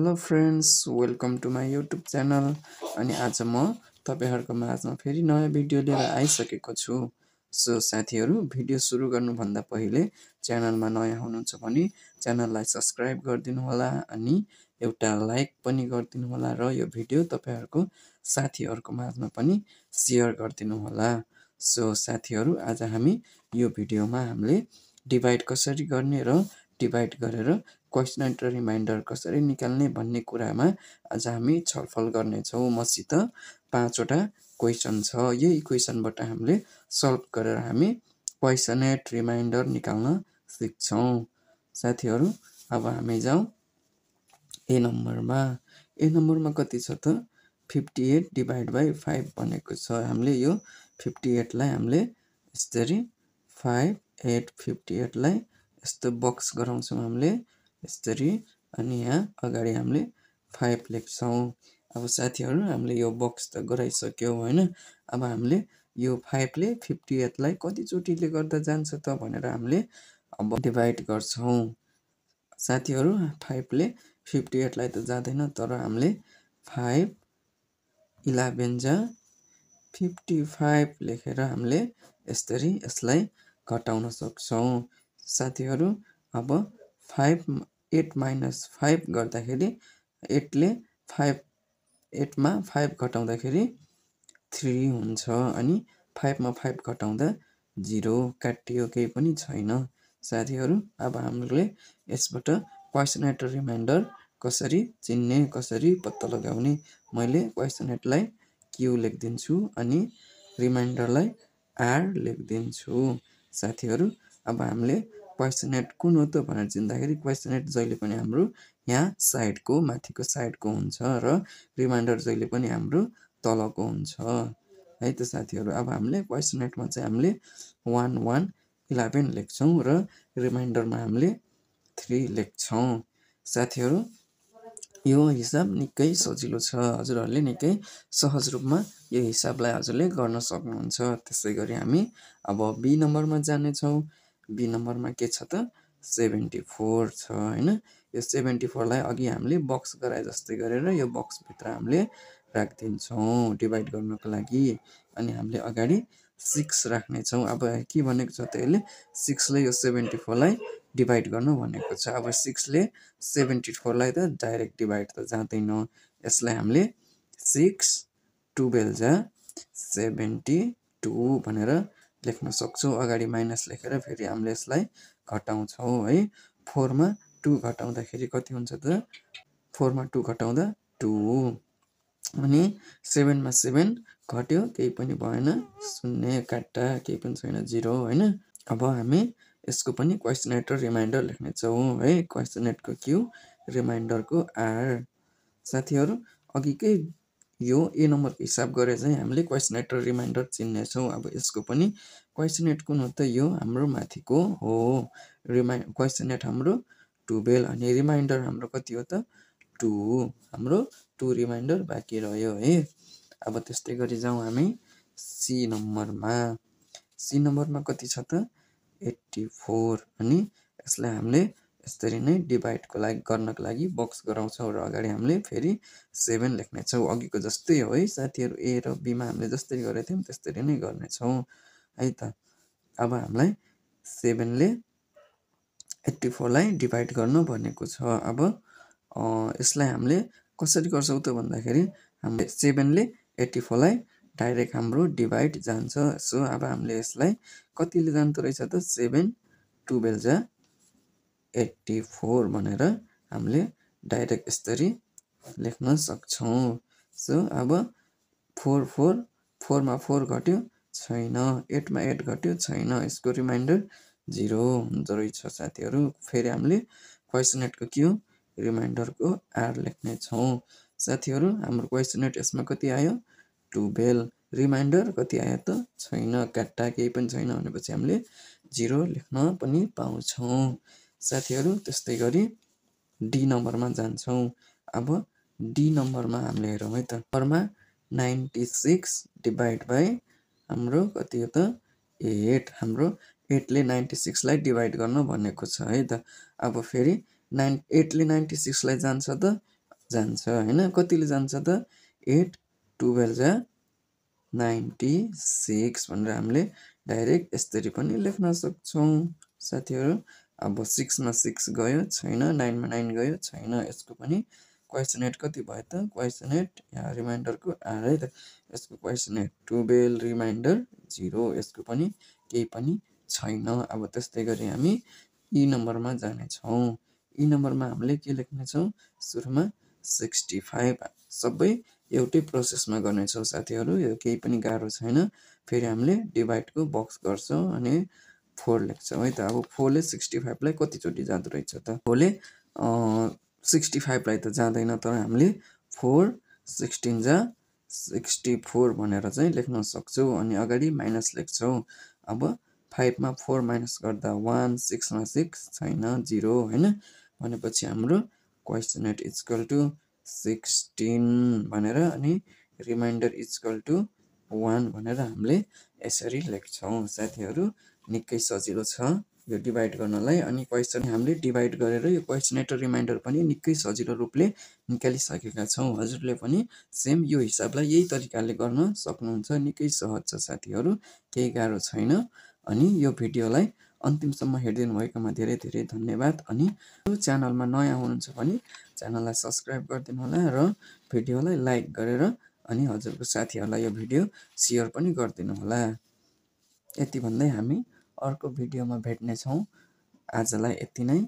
Hello friends, welcome to my YouTube channel. अनि आज म तपाईँहरूको माझमा फेरि नयाँ भिडियो लिएर आइसकेको छु। सो साथीहरू, भिडियो सुरु गर्नुभन्दा पहिले च्यानलमा नयाँ हुनुहुन्छ भने च्यानललाई सब्सक्राइब गरिदिनु होला अनि एउटा लाइक पनि गरिदिनु होला र यो भिडियो तपाईँहरूको साथीहरूको माझमा पनि सेयर गरिदिनु होला। सो साथीहरू, आज हामी यो भिडियोमा हामीले डिभाइड कसरी गर्ने र डिभाइड गरेर क्वेसन एन्ड रिमाइन्डर कसरी निकाल्ने भन्ने कुरामा आज हामी छलफल गर्नेछौँ। मसित 5 वटा क्वेसन छ। यही इक्वेसनबाट हामीले सल्भ गरेर हामी क्वेसन एन्ड रिमाइन्डर निकाल्न सिक्छौँ। साथीहरू, अब हामी जाउँ ए नम्बरमा। ए नम्बरमा कति छ त 58 डिभाइड बाई 5 भनेको छ। हामीले यो 58 लाई हामीले यसरी 5 8 58 लाई यस्तो बक्स गराउँछौँ हामीले यसरी, अनि यहाँ अगाडि हामीले 5 लेख्छौँ। अब साथीहरू, हामीले यो बक्स त गराइसक्यौँ हैन। अब हामीले यो 5 ले 58 लाई कतिचोटिले गर्दा जान्छ त भनेर हामीले अब डिभाइड गर्छौँ। साथीहरू, 5 ले 58 लाई त जाँदैन, तर हामीले 5 11 जा 55 लेखेर हामीले यसरी यसलाई घटाउन सक्छौँ। साथीहरू, अब 8 माइनस 5 गर्दाखेरि 8 ले 8 मा 5 घटाउँदाखेरि 3 हुन्छ, अनि 5 मा 5 घटाउँदा 0 काटियो, केही पनि छैन। साथीहरू, अब हामीले यसबाट क्वेसन एन्ड रिमाइन्डर कसरी चिन्ने, कसरी पत्ता लगाउने, मैले क्वेसन एन्डलाई क्यू लेखिदिन्छु अनि रिमाइन्डरलाई आर लेखिदिन्छु। साथीहरू, अब हामीले क्वेसन एन्ड कुन हो त भनेर चिन्दाखेरि क्वेसन एन्ड जहिले पनि हाम्रो यहाँ साइडको माथिको साइडको हुन्छ र रिमाइन्डर जहिले पनि हाम्रो तलको हुन्छ है त साथीहरू। अब हामीले क्वेसन एन्डमा चाहिँ हामीले 1 1 11 लेख्छौँ र रिमाइन्डरमा हामीले 3 लेख्छौँ। साथीहरू, यो हिसाब निकै सजिलो छ। हजुरहरूले निकै सहज रूपमा यो हिसाबलाई हजुरले गर्न सक्नुहुन्छ। त्यसै गरी हामी अब बी नम्बरमा जानेछौँ। बी नम्बरमा के छ त 74 छ हैन। यो 74 लाई अघि हामीले बक्स गराए जस्तै गरेर यो बक्सभित्र हामीले राखिदिन्छौँ डिभाइड गर्नको लागि। अनि हामीले अगाडि 6 राख्नेछौँ। अब के भनेको छ त यसले 6 ले यो 74 लाई डिभाइड गर्न भनेको छ। अब 6 ले 74 लाई त डाइरेक्ट डिभाइड त जाँदैन। यसलाई हामीले 6 12 जा 72 भनेर लेख्न सक्छौँ। अगाडि माइनस लेखेर फेरि हामीले यसलाई घटाउँछौँ है। 4 मा 2 घटाउँदाखेरि कति हुन्छ त 4 मा 2 घटाउँदा 2, अनि 7 मा 7 घट्यो, केही पनि भएन, 0 काट्टा, केही पनि छैन, 0 हैन। अब हामी यसको पनि क्वेसन एन्ड रिमाइन्डर लेख्नेछौँ है। क्वेसन एन्डको क्यू, रिमाइन्डरको आर। साथीहरू, अघिकै यो ए नम्बरको हिसाब गरेर चाहिँ हामीले क्वेसन एन्ड रिमाइन्डर चिन्नेछौँ। अब यसको पनि क्वेसन एन्ड कुन हो त यो हाम्रो माथिको हो। क्वेसन एन्ड हाम्रो 12 अनि रिमाइन्डर हाम्रो कति हो त 2। हाम्रो 2 रिमाइन्डर बाँकी रह्यो है। अब त्यस्तै गरी जाउँ हामी सी नम्बरमा। सी नम्बरमा कति छ त 84 अनि यसलाई हामीले यसरी नै डिभाइडको लागि गर्नको लागि बक्स गराउँछौँ र अगाडि हामीले फेरि 7 लेख्नेछौँ। अघिको जस्तै हो है साथीहरू। ए र बीमा हामीले जसरी गरेको थियौँ त्यस्तरी नै गर्नेछौँ है त। अब हामीलाई 7 ले 84 लाई डिभाइड गर्न भनेको छ। अब यसलाई हामीले कसरी गर्छौँ त भन्दाखेरि हामीले 7 ले 84 लाई डाइरेक्ट हाम्रो डिभाइड जान्छ। सो अब हामीले यसलाई कतिले जान्दो रहेछ त 7 12 जा 84 भनेर हामीले डाइरेक्ट यसरी लेख्न सक्छौँ। सो अब 4 4 4 मा 4 घट्यो, छैन, 8 मा 8 घट्यो, छैन, यसको रिमाइन्डर 0 हुँदो रहेछ साथीहरू। फेरि हामीले क्वेसन एन्डको क्यू, रिमाइन्डरको आर लेख्नेछौँ। साथीहरू, हाम्रो क्वेसन एन्ड यसमा कति आयो 12, रिमाइन्डर कति आयो त छैन, काट्टा, केही पनि छैन भनेपछि हामीले 0 लेख्न पनि पाउँछौँ। साथीहरू, त्यस्तै गरी डी नम्बरमा जान्छौँ। अब डी नम्बरमा हामीले हेरौँ है त। नम्बरमा 96 डिभाइड बाई हाम्रो कति हो त 8। हाम्रो 8 ले 96 लाई डिभाइड गर्न भनेको छ है त। अब फेरि 8 ले 96 लाई जान्छ त जान्छ हैन। कतिले जान्छ त 8 12 जा 96 भनेर हामीले डाइरेक्ट यसरी पनि लेख्न सक्छौँ साथीहरू। अब 6 मा 6 गयो छैन, 9 मा 9 गयो छैन, यसको पनि क्वेसनेट कति भयो त? क्वेसनेट यहाँ रिमाइन्डरको आर है त, यसको क्वेसनेट 12 रिमाइन्डर 0, यसको पनि केही पनि छैन। अब त्यस्तै गरी हामी ई नम्बरमा जानेछौँ। ई नम्बरमा हामीले के लेख्नेछौँ? सुरुमा 65 सबै एउटै प्रोसेसमा गर्नेछौँ साथीहरू, यो केही पनि गाह्रो छैन। फेरि हामीले डिभाइडको बक्स गर्छौँ अनि 4 लेख्छौँ है त। अब 4 ले 65 लाई कतिचोटि जाँदो रहेछ त? 4 ले 65 लाई त जाँदैन, तर हामीले 4 16 जा 64 भनेर चाहिँ लेख्न सक्छौँ अनि अगाडि माइनस लेख्छौँ। अब 5 मा 4 माइनस गर्दा 1, 6 मा 6 छैन 0 हैन। भनेपछि हाम्रो क्वेसनेट इक्वल टु 16 भनेर अनि रिमाइन्डर इक्वल टु 1 भनेर हामीले यसरी लेख्छौँ साथीहरू। निकै सजिलो छ यो डिभाइड गर्नलाई। अनि क्वेसन हामीले डिभाइड गरेर यो क्वेसनेट र रिमाइन्डर पनि निकै सजिलो रूपले निकालिसकेका छौँ। हजुरले पनि सेम यो हिसाबलाई यही तरिकाले गर्न सक्नुहुन्छ। निकै सहज छ साथीहरू, केही गाह्रो छैन। अनि यो भिडियोलाई अन्तिमसम्म हेरिदिनु भएकोमा धेरै धेरै धन्यवाद। अनि यो च्यानलमा नयाँ हुनुहुन्छ भने च्यानललाई सब्सक्राइब गरिदिनु होला र भिडियोलाई लाइक गरेर अनि हजुरको साथीहरूलाई यो भिडियो सेयर पनि गरिदिनु होला। यति भन्दै हामी अर्को भिडियोमा भेट्नेछौँ। आजलाई यति नै।